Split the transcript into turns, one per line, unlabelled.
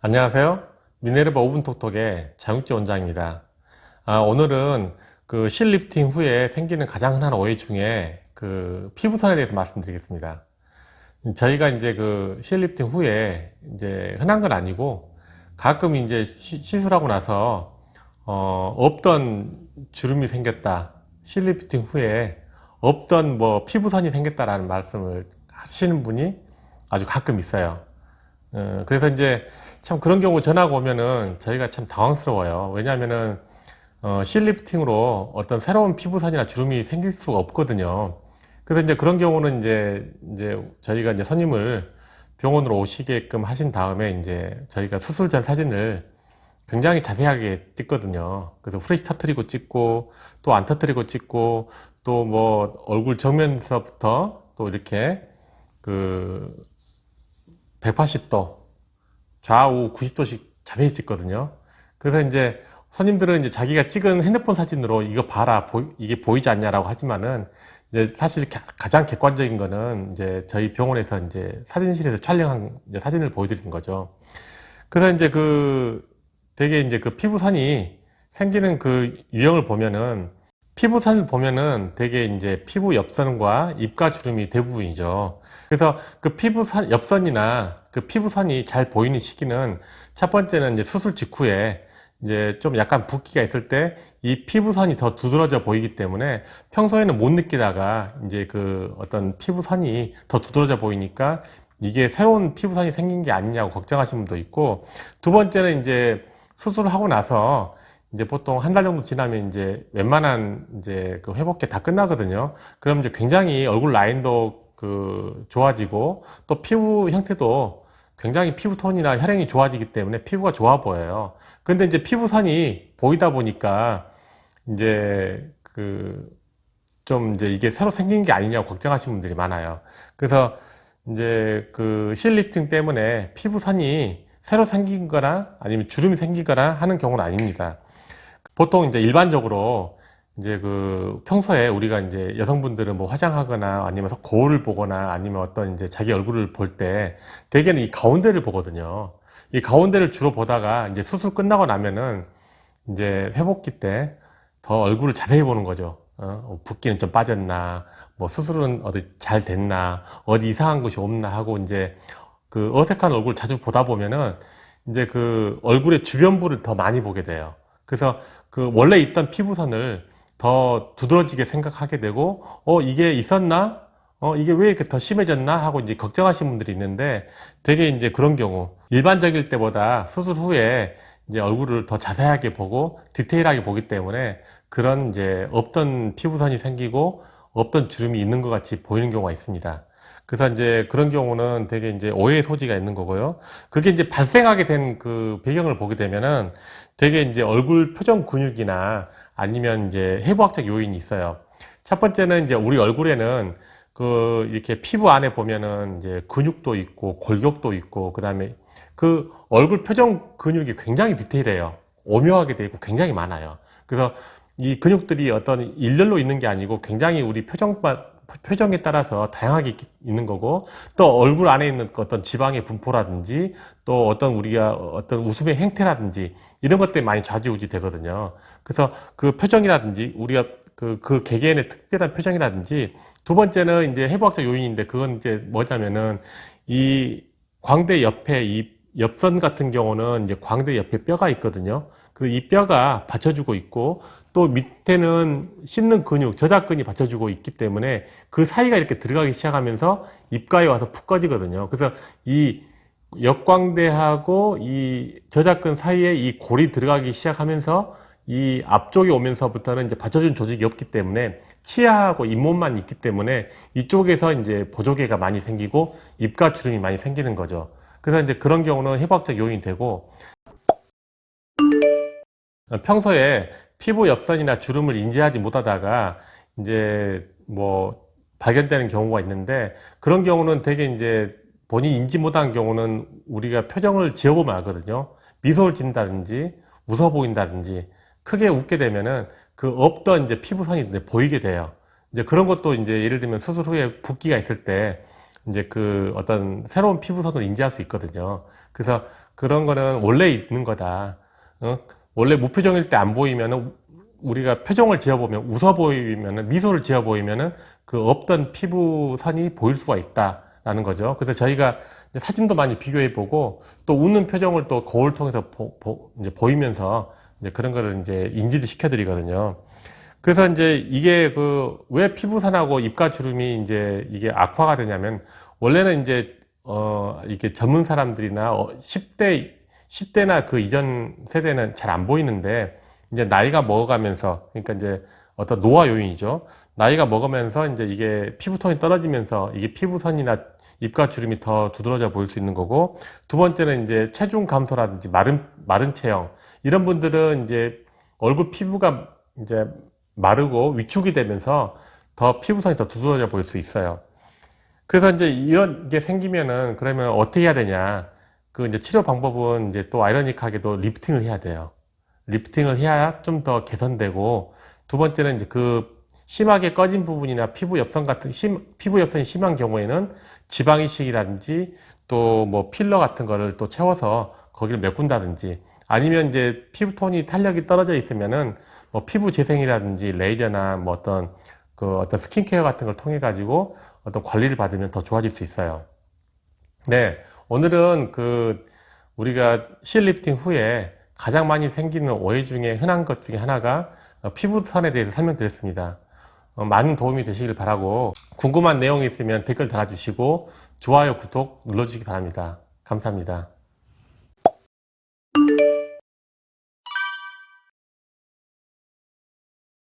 안녕하세요. 미네르바 오븐톡톡의 장육재 원장입니다. 오늘은 그 실리프팅 후에 생기는 가장 흔한 오해 중에 그 피부선에 대해서 말씀드리겠습니다. 저희가 이제 그 실리프팅 후에 이제 흔한 건 아니고 가끔 이제 시술하고 나서 없던 주름이 생겼다. 실리프팅 후에 없던 뭐 피부선이 생겼다라는 말씀을 하시는 분이 아주 가끔 있어요. 그래서 이제 참 그런 경우 전화가 오면은 저희가 참 당황스러워요. 왜냐하면은 실리프팅으로 어떤 새로운 피부선이나 주름이 생길 수가 없거든요. 그래서 이제 그런 경우는 이제 저희가 이제 선임을 병원으로 오시게끔 하신 다음에 이제 저희가 수술 전 사진을 굉장히 자세하게 찍거든요. 그래서 후레쉬 터트리고 찍고 또 안 터트리고 찍고 또 뭐 얼굴 정면서부터 또 이렇게 그 180도 좌우 90도씩 자세히 찍거든요. 그래서 이제 손님들은 이제 자기가 찍은 핸드폰 사진으로 이거 봐라, 이게 보이지 않냐라고 하지만은 이제 사실 가장 객관적인 거는 이제 저희 병원에서 이제 사진실에서 촬영한 이제 사진을 보여드리는 거죠. 그래서 이제 되게 이제 그 피부선이 생기는 그 유형을 보면은 피부선을 보면은 되게 이제 피부 옆선과 입가 주름이 대부분이죠. 그래서 그 피부선 옆선이나 그 피부선이 잘 보이는 시기는 첫 번째는 이제 수술 직후에 이제 좀 약간 붓기가 있을 때 이 피부선이 더 두드러져 보이기 때문에 평소에는 못 느끼다가 이제 그 어떤 피부선이 더 두드러져 보이니까 이게 새로운 피부선이 생긴 게 아니냐고 걱정하시는 분도 있고, 두 번째는 이제 수술을 하고 나서 이제 보통 한 달 정도 지나면 이제 웬만한 이제 그 회복기 다 끝나거든요. 그럼 이제 굉장히 얼굴 라인도 그 좋아지고 또 피부 형태도 굉장히 피부톤이나 혈행이 좋아지기 때문에 피부가 좋아 보여요. 근데 이제 피부선이 보이다 보니까 이제 좀 이제 이게 새로 생긴 게 아니냐고 걱정하시는 분들이 많아요. 그래서 이제 그 실리프팅 때문에 피부선이 새로 생긴 거나 아니면 주름이 생기거나 하는 경우는 아닙니다. 보통 이제 일반적으로 이제 그 평소에 우리가 이제 여성분들은 뭐 화장하거나 아니면 거울을 보거나 아니면 어떤 이제 자기 얼굴을 볼 때 대개는 이 가운데를 보거든요. 이 가운데를 주로 보다가 이제 수술 끝나고 나면은 이제 회복기 때 더 얼굴을 자세히 보는 거죠. 붓기는 좀 빠졌나, 뭐 수술은 어디 잘 됐나, 어디 이상한 것이 없나 하고 이제 그 어색한 얼굴 자주 보다 보면은 이제 그 얼굴의 주변부를 더 많이 보게 돼요. 그래서 그 원래 있던 피부선을 더 두드러지게 생각하게 되고, 이게 있었나? 이게 왜 이렇게 더 심해졌나? 하고 이제 걱정하시는 분들이 있는데, 되게 이제 그런 경우, 일반적일 때보다 수술 후에 이제 얼굴을 더 자세하게 보고 디테일하게 보기 때문에 그런 이제 없던 피부선이 생기고 없던 주름이 있는 것 같이 보이는 경우가 있습니다. 그래서 이제 그런 경우는 되게 이제 오해의 소지가 있는 거고요. 그게 이제 발생하게 된 그 배경을 보게 되면은 되게 이제 얼굴 표정 근육이나 아니면 이제 해부학적 요인이 있어요. 첫 번째는 이제 우리 얼굴에는 그 이렇게 피부 안에 보면은 이제 근육도 있고 골격도 있고 그다음에 그 얼굴 표정 근육이 굉장히 디테일해요. 오묘하게 되어 있고 굉장히 많아요. 그래서 이 근육들이 어떤 일렬로 있는 게 아니고 굉장히 우리 표정에 따라서 다양하게 있는 거고, 또 얼굴 안에 있는 어떤 지방의 분포라든지 또 어떤 우리가 어떤 웃음의 행태라든지 이런 것들이 많이 좌지우지 되거든요. 그래서 그 표정이라든지 우리가 그 개개인의 특별한 표정이라든지, 두 번째는 이제 해부학적 요인인데 그건 이제 뭐냐면은 이 광대 옆에 이 옆선 같은 경우는 이제 광대 옆에 뼈가 있거든요. 그 이 뼈가 받쳐주고 있고 또 밑에는 씹는 근육, 저작근이 받쳐주고 있기 때문에 그 사이가 이렇게 들어가기 시작하면서 입가에 와서 푹 꺼지거든요. 그래서 이 역광대하고 이 저작근 사이에 이 골이 들어가기 시작하면서 이 앞쪽에 오면서부터는 이제 받쳐준 조직이 없기 때문에 치아하고 잇몸만 있기 때문에 이쪽에서 이제 보조개가 많이 생기고 입가 주름이 많이 생기는 거죠. 그래서 이제 그런 경우는 해부학적 요인이 되고, 평소에 피부 옆선이나 주름을 인지하지 못하다가 이제 뭐 발견되는 경우가 있는데, 그런 경우는 되게 이제 본인이 인지 못한 경우는 우리가 표정을 지어보면 알거든요. 미소를 짓는다든지 웃어 보인다든지 크게 웃게 되면은 그 없던 이제 피부선이 이제 보이게 돼요. 이제 그런 것도 이제 예를 들면 수술 후에 붓기가 있을 때 이제 그 어떤 새로운 피부선을 인지할 수 있거든요. 그래서 그런 거는 원래 있는 거다. 원래 무표정일 때 안 보이면은 우리가 표정을 지어보면 웃어 보이면은 미소를 지어 보이면은 그 없던 피부선이 보일 수가 있다라는 거죠. 그래서 저희가 이제 사진도 많이 비교해 보고 또 웃는 표정을 또 거울 통해서 이제 보이면서 이제 그런 거를 이제 인지도 시켜 드리거든요. 그래서 이제 이게 그 왜 피부선하고 입가 주름이 이제 이게 악화가 되냐면 원래는 이제 이게 젊은 사람들이나 10대나 그 이전 세대는 잘 안 보이는데 이제 나이가 먹어가면서 그러니까 이제 어떤 노화 요인이죠. 나이가 먹으면서 이제 이게 피부톤이 떨어지면서 이게 피부선이나 입가 주름이 더 두드러져 보일 수 있는 거고, 두 번째는 이제 체중 감소라든지 마른 체형 이런 분들은 이제 얼굴 피부가 이제 마르고 위축이 되면서 더 피부선이 더 두드러져 보일 수 있어요. 그래서 이제 이런 게 생기면은 그러면 어떻게 해야 되냐? 그 이제 치료 방법은 이제 또 아이러니하게도 리프팅을 해야 돼요. 리프팅을 해야 좀 더 개선되고, 두 번째는 이제 그 심하게 꺼진 부분이나 피부 엽선 같은 피부 엽선이 심한 경우에는 지방 이식이라든지 또 뭐 필러 같은 거를 또 채워서 거기를 메꾼다든지, 아니면 이제 피부톤이 탄력이 떨어져 있으면은 뭐 피부 재생이라든지 레이저나 뭐 어떤 스킨케어 같은 걸 통해 가지고 어떤 관리를 받으면 더 좋아질 수 있어요. 네, 오늘은 그 우리가 실 리프팅 후에 가장 많이 생기는 오해 중에 흔한 것 중에 하나가 피부선에 대해서 설명드렸습니다. 많은 도움이 되시길 바라고, 궁금한 내용이 있으면 댓글 달아주시고 좋아요, 구독 눌러주시기 바랍니다. 감사합니다.